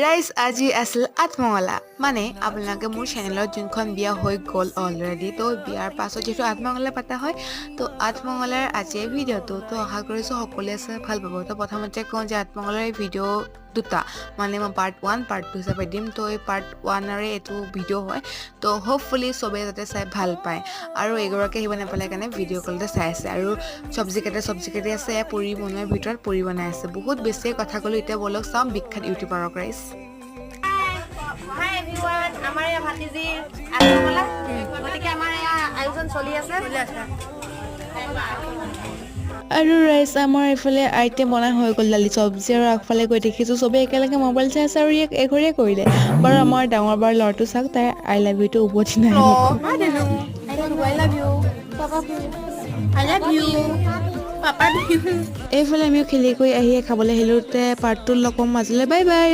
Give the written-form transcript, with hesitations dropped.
ৰাইজ আজি আছিল আঠমঙলা মানে আপোনালোকে মোৰ চেনেলত যোনখন বিয়া হৈ গ'ল অলৰেডি তো বিয়াৰ পাছত যিহেতু আঠমঙলা পতা হয় তো আঠমঙলাৰ আজিৰ ভিডিঅ'টো তো আশা কৰিছোঁ সকলোৱে চাই ভাল পাব তো প্ৰথমতে কওঁ যে আঠমঙলাৰ ভিডিঅ' দুটা মানে মই পাৰ্ট 1 পাৰ্ট 2 হিচাপে দিম তো এই পাৰ্ট 1ৰে এইটো ভিডিঅ' হয় তো হোপফুলি চবেই যাতে চাই ভাল পায় আৰু এগৰাকী আহিব নাপালে কাৰণে ভিডিঅ' কলতে চাই আছে আৰু চব্জি কাটি আছে পুৰি বনোৱাৰ ভিতৰত পুৰি বনাই আছে বহুত বেছি কথা ক'লো এতিয়া বলক চাওঁ বিখ্যাত ইউটিউবাৰক ৰাইজ হাই এভৰিৱান আমাৰ এই ভাতিজি আঠমঙলা গতিকে আমাৰ এই আয়োজন চলি আছে আৰু ৰাইজ আমাৰ এইফালে আইটেম বনাই হৈ গ'ল দালি চব্জি আৰু আগফালে গৈ দেখিছোঁ চবেই একেলগে মোবাইল চাই আছে আৰু এঘৰীয়ে কৰিলে বাৰু আমাৰ ডাঙৰ বাৰ ল'ৰাটো চাওক তাই আই লাভ ইউটো উভতি নাই এইফালে আমিও খেলি কৰি আহিয়ে খাবলৈ আহিলোতে পাৰ্ট 2 লগ পাম মাজলৈ বাই বাই